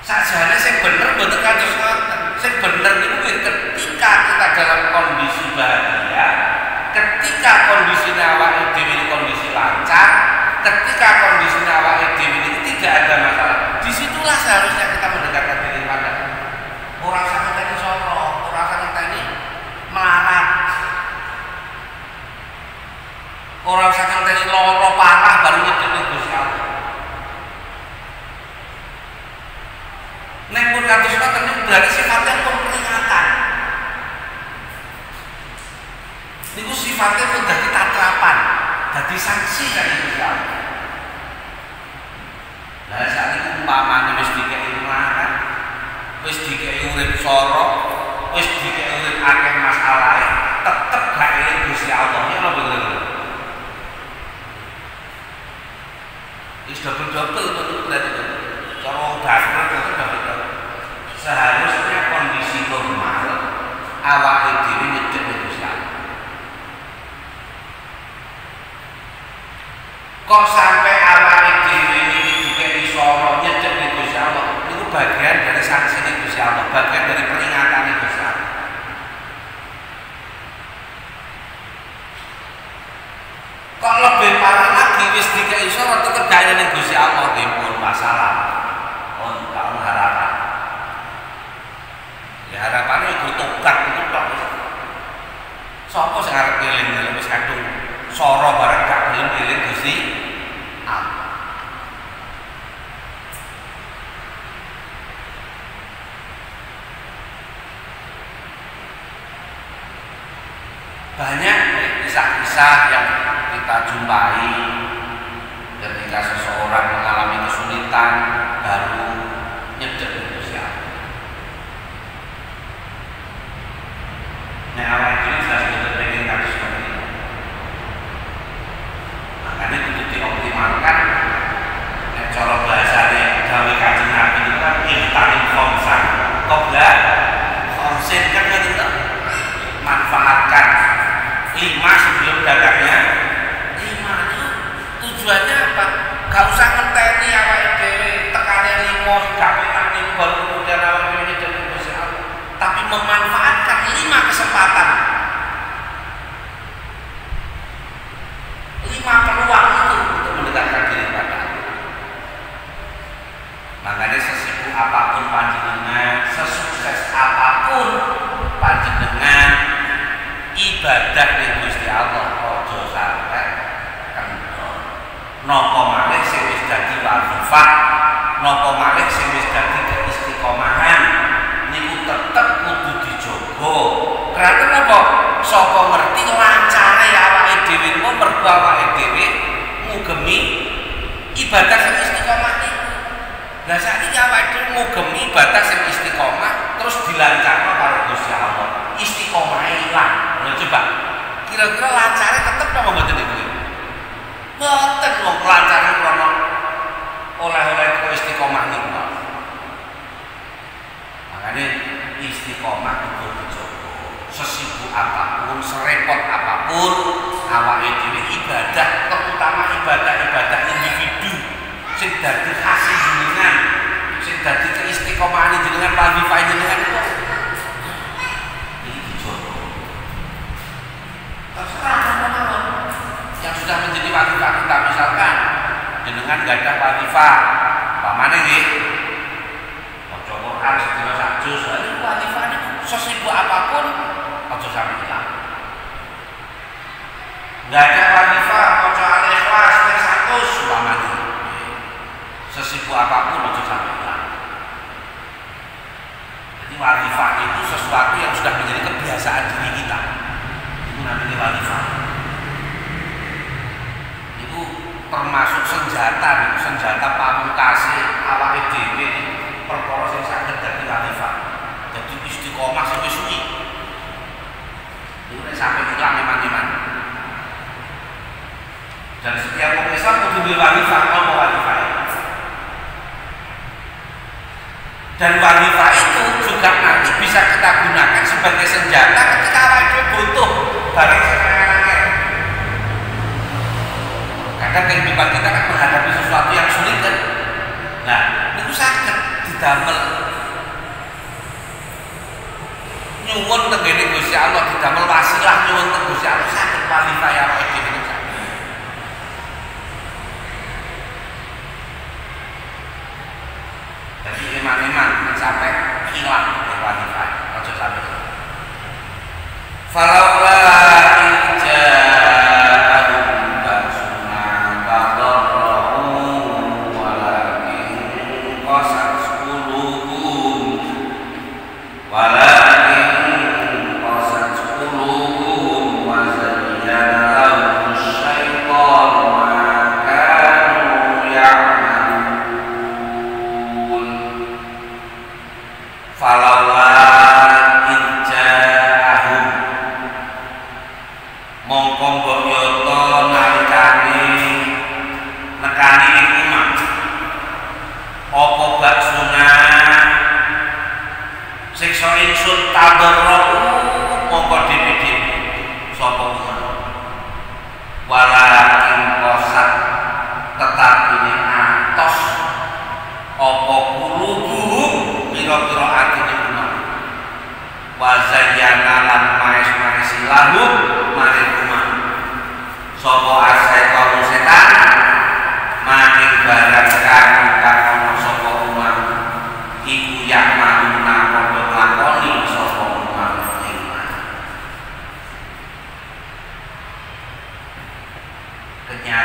Sajane sing bener mboten kados ngoten. Sing bener niku ketika kita dalam kondisi bahagia, ketika kondisi awake dhewe ini kondisi lancar, ketika kondisi awake dhewe ini tidak ada masalah. Disitulah seharusnya kita mendekatkan diri pada orang sangat tadi soro, orang sangat tadi melarat, orang sangat tadi loro parah baru nyedek Gusti Allah. sebenarnya sifatnya pun peringatan. Niku sifatnya pun dari tatrapan, dari sanksi dari Islam. Nah saat itu umpamanya wis dikei melarat, wis dikei urip sorok, wis dikei urip akeh masalahe, tetep gak eling Gusti Allah. Ya lho bener. Wis double-double betul berarti. Cara dasar itu double. Seharusnya kondisi normal awake dhewe nyedhek Gusti Allah. Kok sampai awake dhewe iki dikei soro nyedhek Gusti Allah, itu bagian dari sanksi Gusti Allah, bagian dari peringatan Gusti Allah. Kok lebih parah lagi wis dikei soro tetep gak eling Gusti Allah, timbul masalah. Tahun harapan. Ya harapannya itu tobat itu tok. Sopo sing arep eling wis kadung soro bareng gak gelem eling Gusti Allah. Banyak kisah-kisah yang kita jumpai ketika seseorang mengalami kesulitan baru nyedek Gusti Allah. Nah awal ini jelas betul pengen kasus seperti itu. Makanya itu dioptimalkan. Nah cara bahasanya gawe Kanjeng Nabi itu kan ihtanim khomsan qabla khomsin kan gitu. Manfaatkan 5 sebelum dagangnya 5 itu tujuannya apa? Gak usah ngenteni awake dhewe tekane 5 gak penak niku baru kemudian awake dhewe nyedhek Gusti Allah. Tapi memanfaatkan 5 kesempatan. 5 peluang itu untuk mendekatkan diri pada Allah. Makanya sesibuk apapun panjenengan, sesukses apapun panjenengan, ibadah di Gusti Allah ojo sampai kendor. Napa malih sing wis dadi wazifah, napa malih sing wis dadi keistiqomahan niku tetep kudu dijogo. Karena napa? Sapa ngerti lancare awake dhewe niku mergo awake dhewe ngugemi ibadah sing istiqomah niku. Lah saiki awake dhewe ngugemi ibadah sing istiqomah terus dilancarno karo Gusti Allah. Istiqomahe ilang. Nah, coba kira-kira lancare tetep apa mboten niku? Mboten wong lancare krono oleh-oleh istiqomah niku. Makanya istiqomah itu dijogo. Sesibuk apapun, serepot apapun, awake dhewe ibadah, terutama ibadah-ibadah individu sing dadi hasil jenengan, sing dadi keistiqomahan jenengan, wazifah jenengan itu yang sudah menjadi wazifah kita, misalkan jenengan gadah wazifah pamane nggih maca Quran sedina sak juz, iki wazifah niku sesibuk apapun aja sampe ilang. Gadah wazifah maca Al-Ikhlas nek 100 pamane sesibuk apapun aja sampe ilang. Jadi wazifah itu sesuatu yang sudah menjadi kebiasaan diri kita. Namanya wazifah itu termasuk senjata pamungkase awake dhewe perkara sing saged dadi wazifah. Dadi istiqomah sing wis suwi. Iku nek sampe ilang iman-iman. Dan setiap orang Islam kudu duwe wazifah, apa wazifah. Dan wazifah itu juga nanti bisa kita gunakan sebagai senjata ketika awake dhewe butuh barang sekarang. Kadang kehidupan kita kan menghadapi sesuatu yang sulit kan. Nah, itu saged didamel nyuwun teng Gusti Allah, didamel wasilah nyuwun teng Gusti Allah saged wazifah ya awake dhewe. Jadi iman-iman sampai hilang wazifah, ojo sampai. Falaula ija'ahum basuna tadarru walakin qasat qulubuhum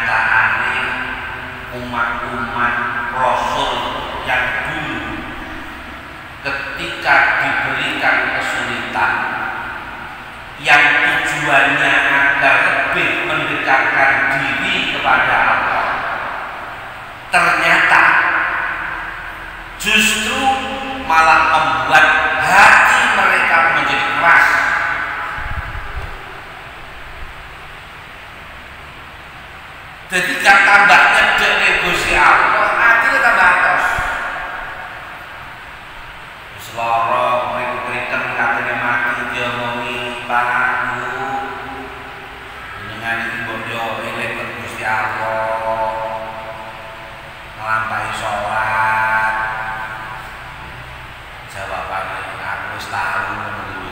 kenyataannya umat-umat Rasul yang dulu ketika diberikan kesulitan yang tujuannya agar lebih mendekatkan diri kepada Allah, ternyata justru malah membuat hati mereka menjadi keras. Jadi gak tambah nyedek negosi Allah, hatinya tambah atos. Selorong, mereka katanya mati dia ngomongi Pak Bu dengan ibu dia elek Gusti Allah ngelampahi sholat. Jawabannya aku wis tahu menurut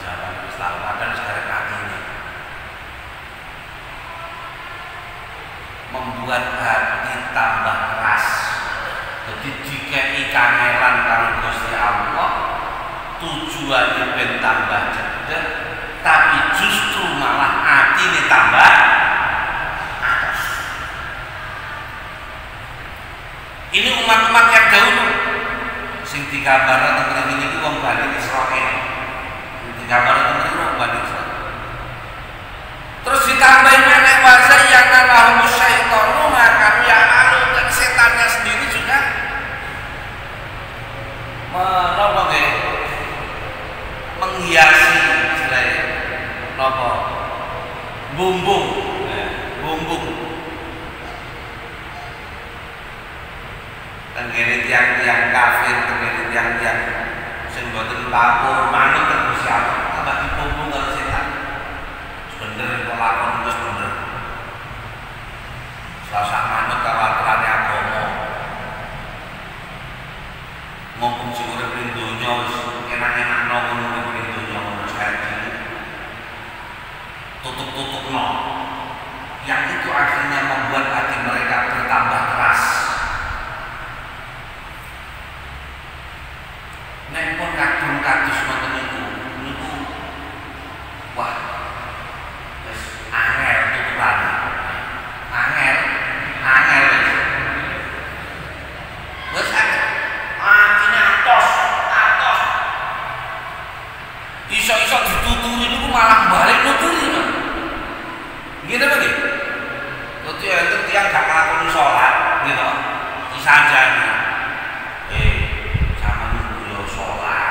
jawabannya wis tahu padahal sekarang mati ini membuat hati tambah keras. Jadi jika kangelan karo Gusti Allah tujuannya ben tambah cedek, tapi justru malah hati ini tambah atas. Ini umat-umat yang dahulu sing digambarno teng mriki niku wong Bani Israil. Digambarno teng mriki wong Bani Israil. Terus ditambahin meneh wasa yang lahum syaitanu maka ya malu, dan setannya sendiri juga menghiasi istilahnya bumbung tenggene tiang-tiang kafir, tenggene tiang-tiang sing boten lapor manut terus siapa tambah dibumbung karo setan. Bener kok lakon terus bener. Selasa manut karo aturane agama. Mumpung sing urip ning donya wis enak-enakno ngono ning donya ngono sekali. Tutup-tutupno. Yang itu akhirnya membuat hati mereka bertambah keras. Nek pun kadung kados ngoten niku wah wis angel tutupan. Angel wis atine atos. Iso-iso dituturi niku malah balik nuturi. Ngene apa nggih? Dadi enten tiyang gak nglakoni salat, gitu. Disanjani. Sampeyan yo salat.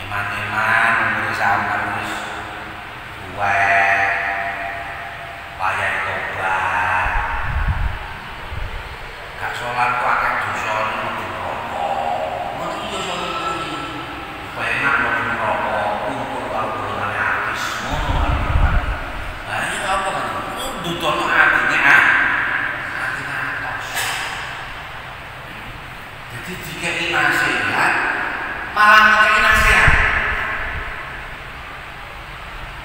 Eman-eman umur sampeyan wis tuwek. Payah tobat. Gak salat kok akeh dosane mung rokok. Ngono iki yo salat kuwi. Penak mung rokok, kumpul karo golongan artis ngono kan. Lah iki apa kan? Dudono atine atine atos. Jadi dikei nasihat malah ngekei nasihat.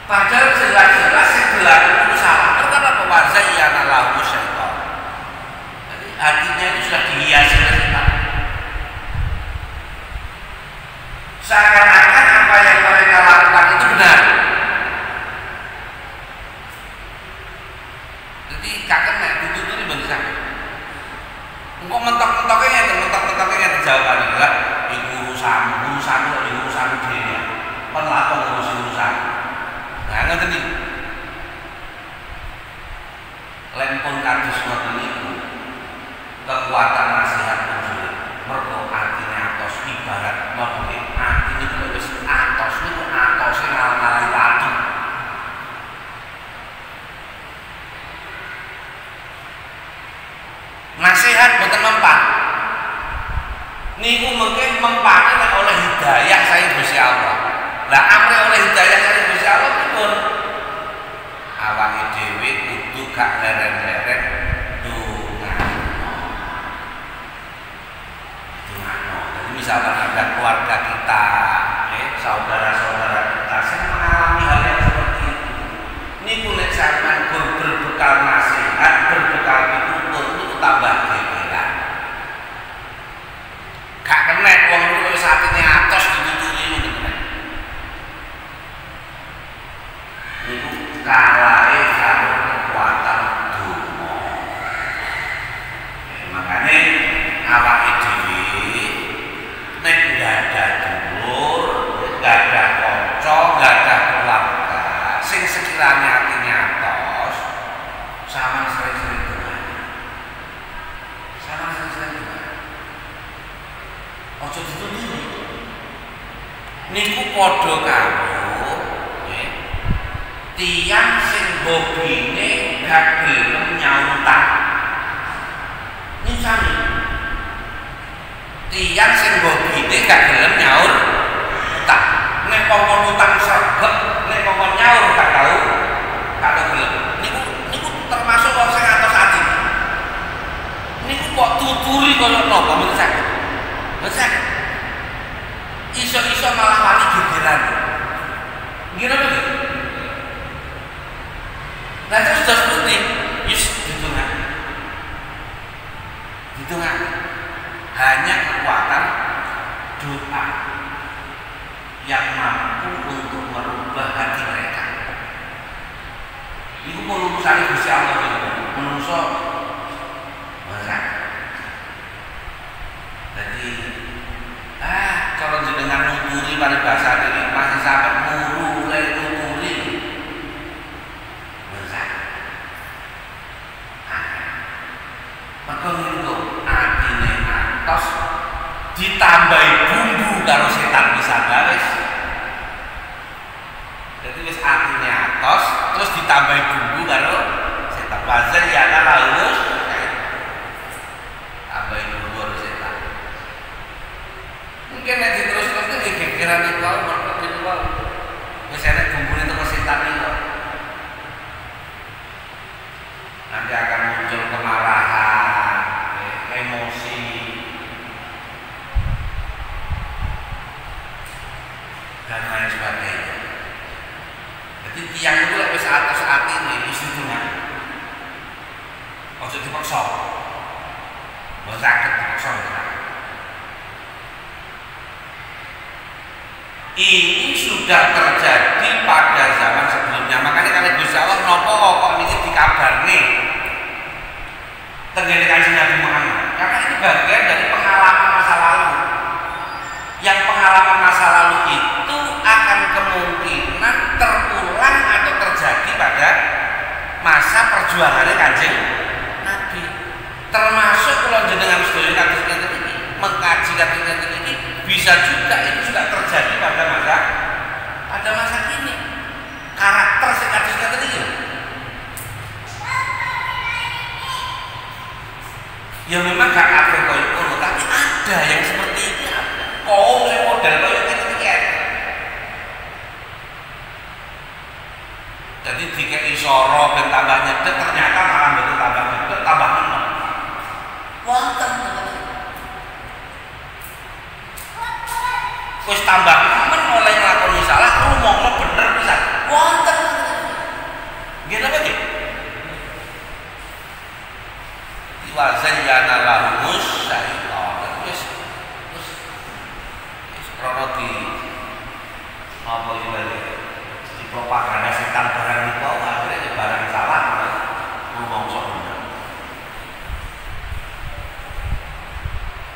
Padahal jelas-jelas yang dilakukan itu salah. Karena pewarza yana lahu syaitan. Jadi hatinya itu sudah dihiasi oleh setan. Seakan-akan apa yang mereka lakukan itu benar. Jadi kakek nek dituturi ben sampe. Engko mentok-mentoknya ngeten jawabannya enggak urusan dhewe. Kon lakon ngurusi urusan. Nah ngoten iki. Lempun kados ngoten niku kekuatan nasihat muncul. Mergo atine atos ibarat mobil ati niku wis atos niku atose ngalah-ngalahi watu. Nasihat boten mempan. Niku mungkin mempane oleh hidayah saya Gusti Allah. Lah amre oleh hidayah saya Gusti Allah pripun? Awake dhewe kudu gak leren-leren dongano. Jadi misalkan ada keluarga kita, saudara-saudara kita yang mengalami hal yang seperti itu. Niku nek sampean berbekal nasihat, berbekal pitutur niku tambah gegeran. Gak kenek wong niku wis atine atos dituturi ngono. Niku kalahe karo sama sering-sering doa. Sama sering-sering doa. Ojo dituturi. Niku padha karo tiyang sing hobine gak gelem nyautang. Ini sami. Tiyang sing hobine gak gelem nyaur utang. Nek kongkon utang sregep, nek kongkon nyaur gak tau gelem. Niku termasuk wong sing atos ati. Niku kok tuturi kaya napa mboten saged. Mboten saged. Iso-iso malah wani gegeran. Nggih napa nggih? Nah terus sudah seperti yus hitungan hanya kekuatan doa yang mampu untuk merubah hati mereka. Itu urusan Gusti Allah menungso berat. Jadi kalau jenengan nuturi pada bahasa ini masih sampai mulai nuturi berat. Maka itu atine atos ditambahi bumbu karo setan bisa garis. Jadi wis atine atos terus ditambahi bumbu karo setan. Bazar ya lalu tambahi bumbu karo setan. Mungkin nek diterus-terus iki gegeran iki wae mergo itu wae. Wis enek bumbune teko setan iki. Nanti akan muncul kemarahan, emosi. Dan lain sebagainya. Jadi tiang itu wis atas atine wis hitungan. Ojo dipaksa. Mbok saged dipaksa. Ini sudah terjadi pada zaman sebelumnya. Makanya kalau Gusti Allah nopo kok niki dikabarne terjadi Kanjeng Nabi Muhammad. Karena ini bagian dari pengalaman masa lalu. Yang pengalaman masa lalu itu akan kemungkinan terulang atau terjadi pada masa perjuangannya Kanjeng Nabi. Termasuk kalau jenengan sedaya kados ngeten iki, mengkaji kados ngeten iki bisa juga itu sudah terjadi pada masa kini. Karakter sing kados ngeten iki. Ya memang gak kabeh koyo ngono, tapi ada yang seperti ini. Kaum sing model koyo ngeten iki. Jadi dikei soro ben tambah nyedek ternyata malah mboten tambah nyedek, tambah nemen. Wonten wis tambah nemen oleh nglakoni salah rumangsa bener pisan. Wonten. Nggih napa nggih? Wa zayyana lahumus syaitan. Wis krono di apa iki di propaganda setan barang niku akhirnya barang salah rumangsa bener.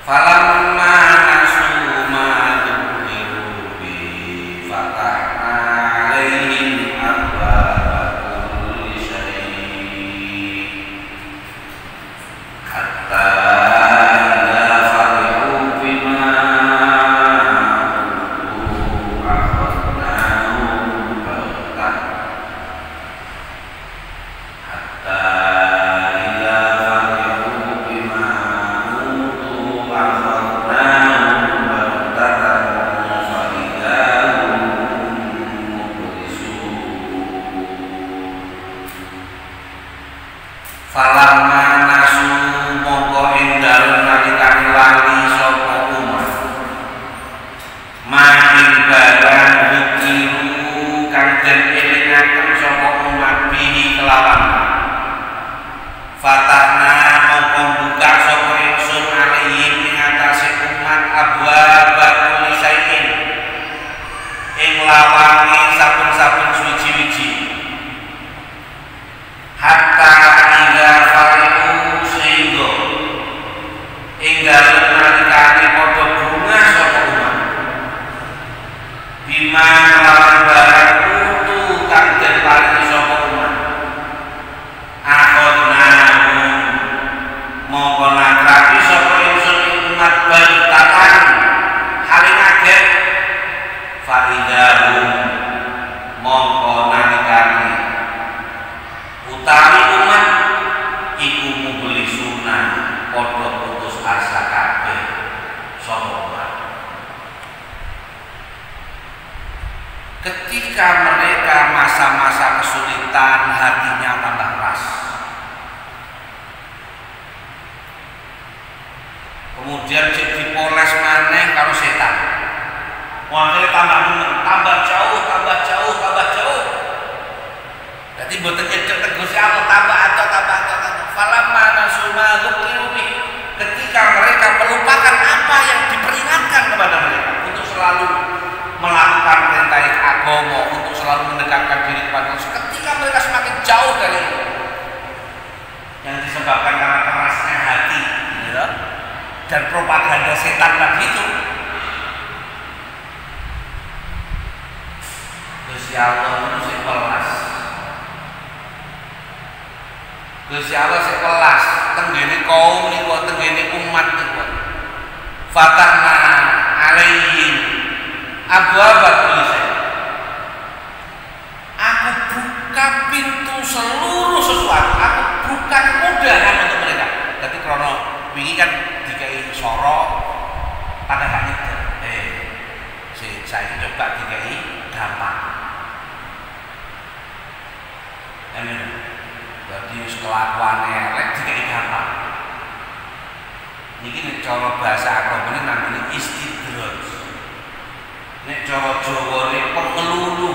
Falamma nasu ma dzukiru bi fatahna alaihim abwaaba kulli syai' hatta idza farihu bima utu akhadnahum baghtah hatta idza farihu bima utu akhadnahum baghtatan fa idza hum mublisun. Falamma nasu mongko ing dalem nalikane lali sapa umat maing barang dikiru kang den elingaken sapa umat bihi kelawan fatahna mongko buka sapa ingsun alihim ing atase umat abwaaba kulli syai'in ing lawange saben-saben suci-wiji hatta ila fariqu kemudian dipoles maneh karo setan. Akhirnya tambah nemen, tambah jauh, tambah jauh, tambah jauh. Jadi mboten nyedhek Gusti Allah, tambah adoh, tambah adoh. Falamma nasuma dzukiru bih, ketika mereka melupakan apa yang diperingatkan kepada mereka untuk selalu melakukan perintah agama, untuk selalu mendekatkan diri kepada Allah, ketika mereka semakin jauh dari itu, yang disebabkan karena kerasnya hati, gitu, dan propaganda setan tadi itu, Gusti Allah itu sing welas. Gusti Allah sing welas tenggene kaum niku, tenggene umat niku. Fatahna alaihim abwaaba kulli syai'. Aku buka pintu seluruh sesuatu. Aku buka kemudahan untuk mereka. Jadi krono wingi kan dikai soro pada gak nyedek. Saya coba dikai gampang. Jadi kelakuan elek dikai gampang. Niki nek cara bahasa agama namanya istidraj. Nek cara Jawane pengelulu.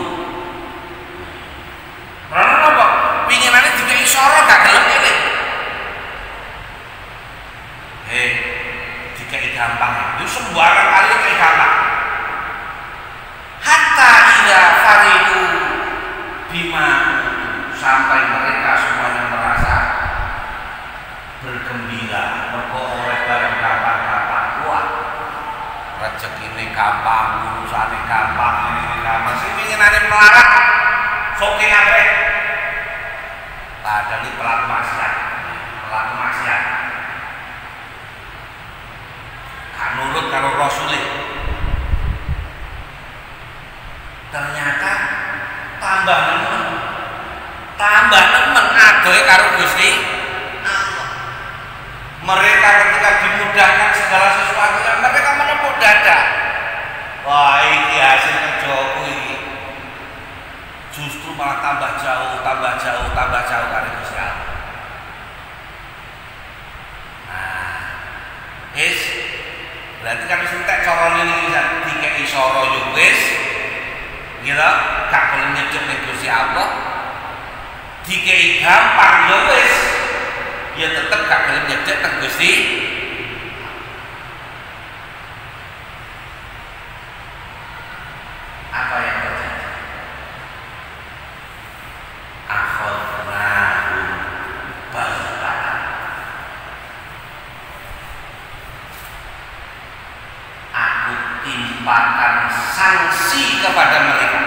Karena apa? Pinginane dikai soro gak gelem ngene. Dikai gampang. Itu sembarang kali dikai gampang. Hatta ila faridu bima, sampai mereka semuanya merasa bergembira mergo oleh barang gampang-gampang. Wah, rezekine gampang, urusane gampang, ini gampang. Sing pinginane melarat soke kabeh. Padahal iki pelaku maksiat. Pelaku maksiat. Gak nurut karo Rasulé. Ternyata tambah nemen adohe karo Gusti Allah. Mereka ketika dimudahkan segala sesuatu yang mereka menepuk dada. Wah, ini hasil kerjaku ini. Justru malah tambah jauh karo Gusti Allah. Nah, berarti kan wis entek carane niki dikeki soro yo wis. Gitu, gak boleh nyedek ning Gusti Allah. Dikei gampang ya wis, ya tetep gak boleh nyedek ning Gusti. Apa yang terjadi? Akhadnahum baghtatan. Aku timpakan sanksi kepada mereka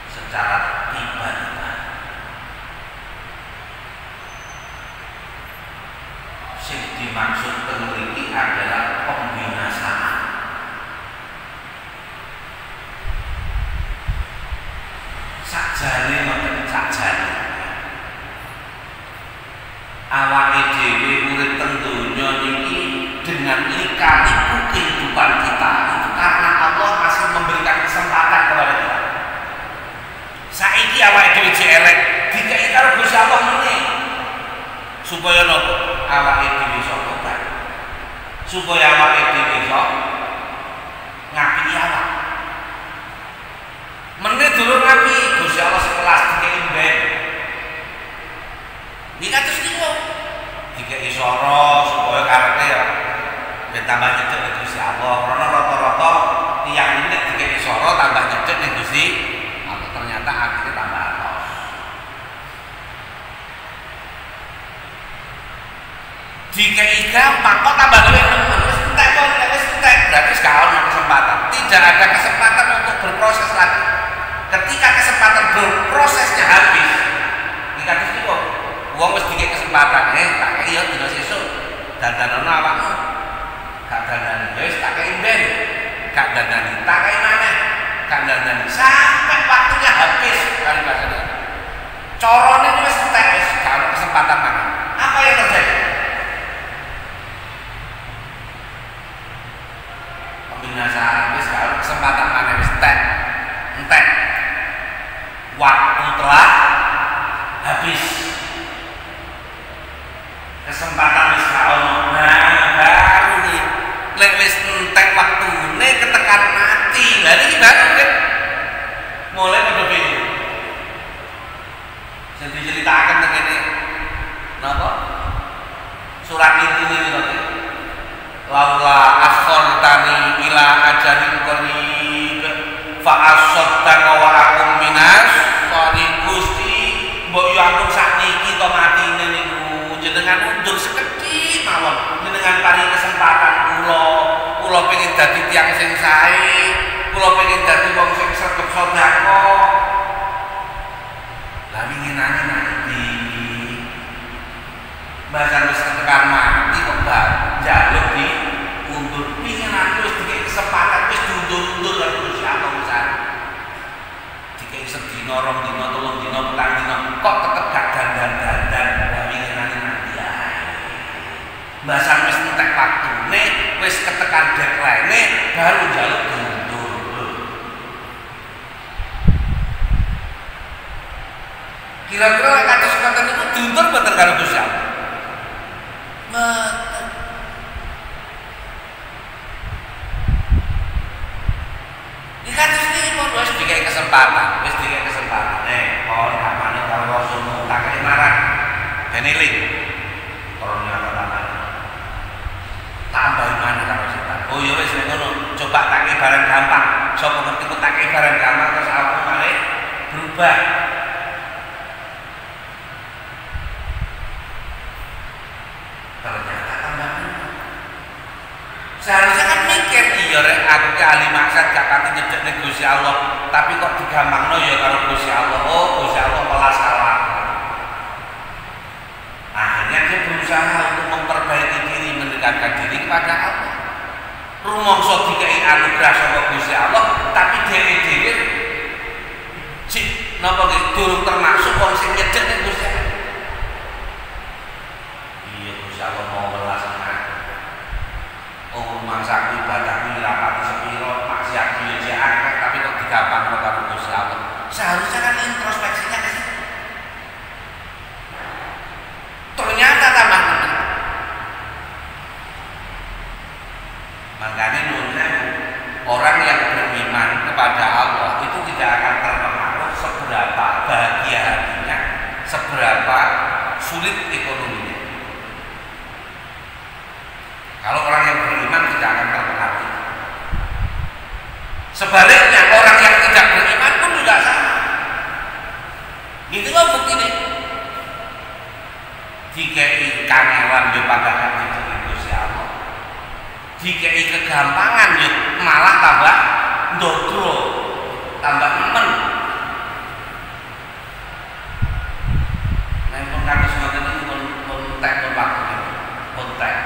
secara tiba-tiba. Sing dimaksud memiliki adalah pembinasaan. Sakjane mboten sakjane. Awake dhewe urip teng donya niki dengan lika-liku kehidupan kita itu karena Allah masih memberikan kesempatan kepada kita. Saiki awake dhewe elek dikai karo Gusti Allah meneh. Supaya nopo? Awake dhewe iso tobat. Supaya awake dhewe iso ngapiki awak. Meneh durung ngapi Gusti Allah sekelas dikai ben. Iki kados niku. Dikai soro supaya karepe ya ben tambah nyedek ning Gusti Allah. Karena rata-rata tiyang iki nek dikai soro tambah nyedek ning Gusti Allah, ternyata akhirnya tambah atos. Dikai gampang kok tambah luwih nemen. Wis entek kok, wis entek. Berarti sekarang ada kesempatan. Tidak ada kesempatan untuk berproses lagi. Ketika kesempatan berprosesnya habis, iki kados niku. Wong wis dikai kesempatan, tak kei yo dina sesuk. Dandanono awakmu. Gak dandani, ya wis tak kei ben. Gak dandani, tak kei maneh. Gak dandani sampai waktunya habis kali bahasane. Carane wis entek, wis gak ono kesempatan maneh. Apa yang terjadi? Pembinasaan wis gak ono kesempatan maneh, wis entek. Entek. Waktu telah habis. Kesempatan wis gak ono. Nah, nyeritakan begini napa surat ini nanti laula akhortani ila ajalin qarib fa asaddaqa wa akum minas sholihin Gusti mbok yo ampun sakniki to matine niku jenengan undur sekedhik mawon jenengan paring kesempatan kula pengen dadi tiyang sing sae kula pengen dadi wong sing sregep sedekah lah winginane nanti bahkan wis tekan mati kok njaluk di undur winginane wis dikek kesempatan wis diundur-undur karo Gusti Allah pisan dikek sedina rong dina telung dina petang dina kok tetep gak dandan-dandan lah winginane nanti ae bahkan wis entek waktune wis ketekan deadline baru njaluk diundur. Kira-kira lek kados ngoten niku diuntur mboten karo Gusti Allah? Mboten. Iki kados niki pun wis dikai kesempatan, mohon amane karo Rasul tak kei marang ben eling. Korone ana tambah iman karo setan. Oh ya wis nek ngono, coba tak kei barang gampang. Sapa ngerti kok tak kei barang gampang terus aku malah berubah. Ternyata tambahan seharusnya kan mikir iya rek aku ke ahli maksud gak pati nyedek ning Gusti Allah tapi kok digampangno ya karo Gusti Allah oh Gusti Allah malah salah akhirnya dia berusaha untuk memperbaiki diri mendekatkan diri kepada Allah rumangsa dikai anugerah saka Gusti Allah tapi dhewe-dhewe napa nggih durung termasuk wong sing nyedek ning Gusti Allah Allah mau melaksanakan mangsa ibadah rapati sepiro maksiat dia akeh tapi kok digampang karo Gusti Allah seharusnya kan introspeksinya ke situ ternyata tambah temen makanya nurnya orang yang beriman kepada Allah itu tidak akan terpengaruh seberapa bahagia hatinya seberapa sulit ekonominya. Kalau orang yang beriman tidak akan terpengaruh. Sebaliknya orang yang tidak beriman pun juga sama. Itu loh bukti ini. Dikai kangelan yo padakan dicek Gusti Allah. Dikai kegampangan yo malah tambah ndodro, tambah nemen. Nek pun kados ngoten iki pun tek waktu pun tek.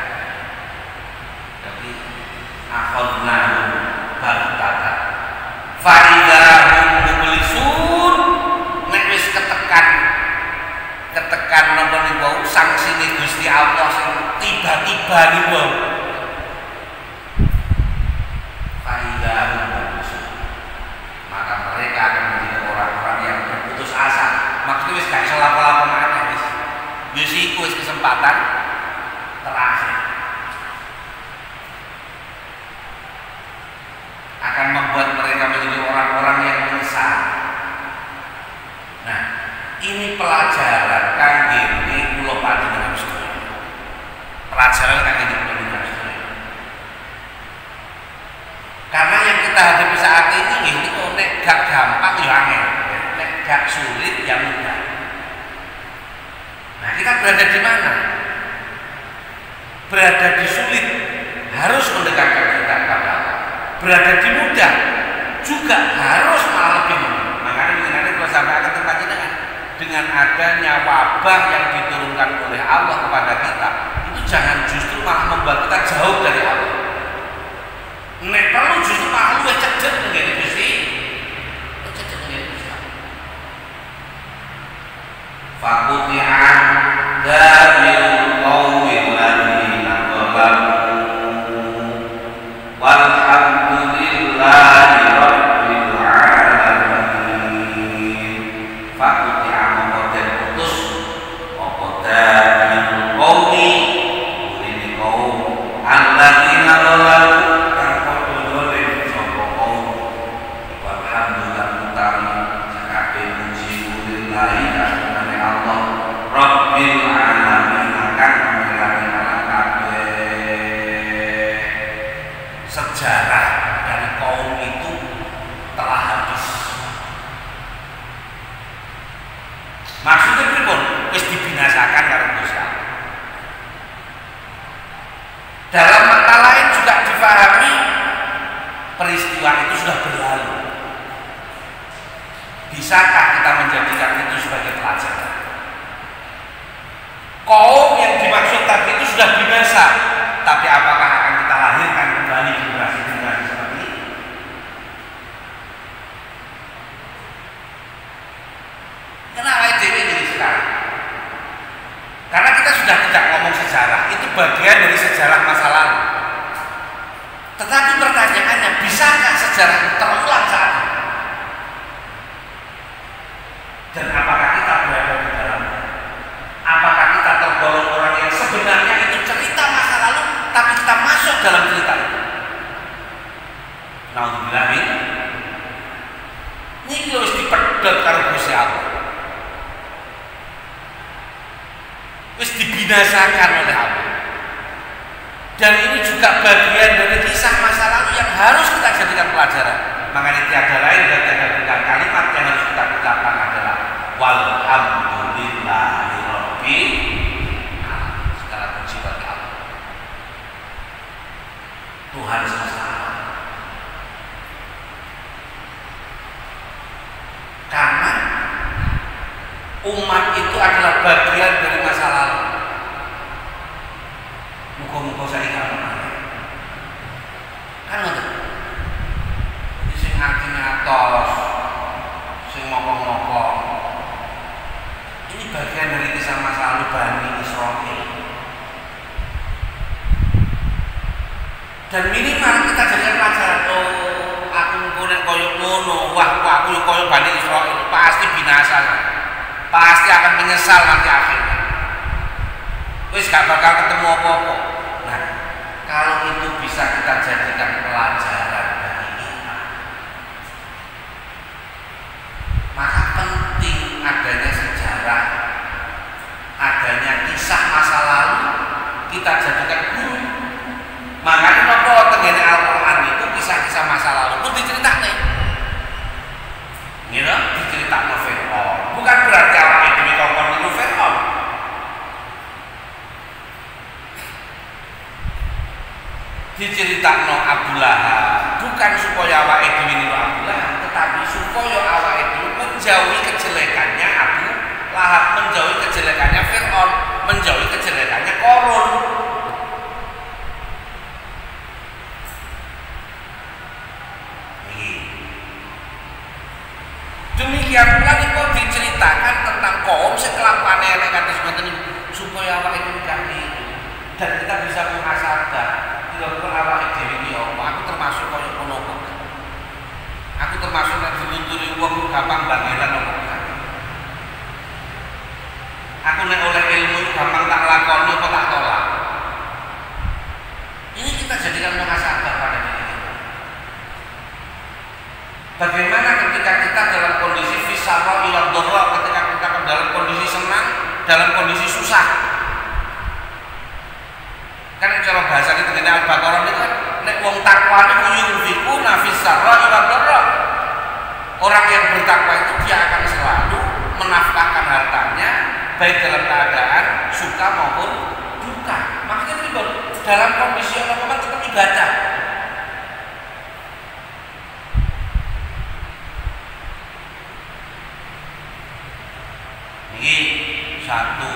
Akhadnahum baghtatan faidahum mublisun nek wis ketekan napa niku sanksine Gusti Allah sing tiba-tiba niku faidahum mublisun maka mereka akan menjadi orang-orang yang berputus asa maksudnya wis gak iso lapo-lapo maneh wis iku wis kesempatan terakhir akan membuat mereka menjadi orang-orang yang menyesal. Nah, ini pelajaran kangge kula panjenengan sedaya. Pelajaran kangge panjenengan sedaya. Karena yang kita hadapi saat ini nek gak gampang ya angel, nek gak sulit ya mudah. Nah, kita berada di mana? Berada di sulit harus mendekatkan kita kepada Allah. Berada di mudah juga harus malah lebih mudah. Makanya nanti kalau sampai akan tempatnya dengan adanya wabah yang diturunkan oleh Allah kepada kita itu jangan justru malah membuat kita jauh dari Allah. Nek perlu justru malah luwih cedhek ngene Gusti. Cedhek ngene Gusti. Faquti'an dabil qawmil ladzina qalamu walhamdulillahi rabbil alamin. Faquti'an mongko putus apa dabil qawmi ini kaum alladzina qalamu Rabbil alamin akan mengalami alam kabeh. Sejarah dari kaum itu telah habis. Maksudnya pripun? Wis dibinasakan karo Gusti Allah. Dalam mata lain juga difahami peristiwa itu sudah berlalu. Bisakah kita menjadikan itu sebagai pelajaran? Kaum yang dimaksud tadi itu sudah binasa, tapi apakah akan kita lahirkan kembali generasi-generasi seperti ini? Kenapa dewe ini sekarang? Karena kita sudah tidak ngomong sejarah, itu bagian dari sejarah masa lalu. Tetapi pertanyaannya, bisakah sejarah itu terulang saat ini? Dan apakah kita berada di dalamnya? Apakah kita tergolong orang yang sebenarnya itu cerita masa lalu, tapi kita masuk dalam cerita itu? Naudzubillah min. Ini harus dipedot karo Gusti Allah. Wis dibinasakan oleh Allah. Dan ini juga bagian dari kisah masa lalu yang harus kita jadikan pelajaran. Makanya tiada lain dan tiada bukan kalimat yang harus kita ucapkan adalah walhamdulillahirabbil alamin. Segala puji bagi Allah, Tuhan semesta alam. Karena umat itu adalah bagian dari masa lalu. Muka-muka saya kan ngoten. Sing artinya atos, sing mokong-mokong. Ini bagian dari kisah masa lalu Bani Israil. Dan minimal kita jadikan pelajaran. Oh, aku nek koyo ngono, wah aku yo koyo Bani Israil, pasti binasa. Pasti akan menyesal nanti akhirnya. Wis gak bakal ketemu apa-apa. Nah, kalau itu bisa kita jadikan pelajaran bagi kita, maka penting adanya sejarah, adanya kisah masa lalu kita jadikan guru. Makanya nopo tengene Al-Qur'an itu kisah-kisah masa lalu pun diceritakan. Ngira diceritakan Fir'aun. Bukan berarti awake dhewe kongkon niru Fir'aun. Diceritakan Abu Lahab bukan supaya awake dhewe niru Abu Lahab, tetapi supaya awake dhewe menjauhi kejelekannya Abu Lahab, menjauhi kejelekannya Fir'aun, menjauhi kejelekannya Qarun. Demikian pula itu diceritakan tentang kaum sekelakuane elek kados ngoten supaya awake dhewe gak niru dan kita bisa muhasabah. Kira-kira awake dhewe iki apa? Aku termasuk koyo ngono kok. Aku termasuk nek dilunturi wong gampang bangelan apa enggak? Aku nek oleh ilmu gampang tak lakoni apa tak tolak? Ini kita jadikan muhasabah pada diri kita. Bagaimana ketika kita dalam kondisi fisara ila dharra, ketika kita dalam kondisi senang, dalam kondisi susah. Kan cara bahasa itu dengan Al-Baqarah itu kan nek wong takwa niku yunfikuna fisara ila dharra. Orang yang bertakwa itu dia akan selalu menafkahkan hartanya baik dalam keadaan suka maupun duka. Makanya itu dalam kondisi orang tetap ibadah. Ini satu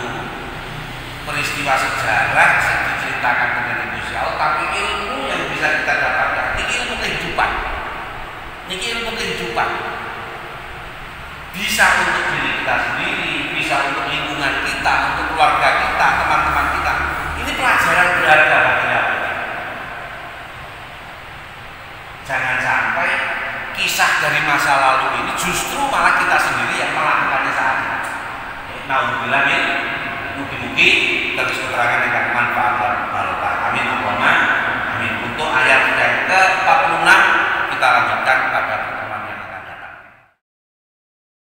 peristiwa sejarah yang diceritakan dengan Gusti Allah, tapi ilmu yang bisa kita dapatkan ini ilmu kehidupan. Ini ilmu kehidupan. Bisa untuk diri kita sendiri, bisa untuk lingkungan kita, untuk keluarga kita, teman-teman kita. Ini pelajaran berharga bagi kita. Jangan sampai kisah dari masa lalu ini justru malah kita sendiri yang melakukannya saat ini. Naudzubillah min, mugi-mugi terus keterangan yang manfaat dan barokah. Amin Allahumma amin. Untuk ayat yang ke-46 kita lanjutkan pada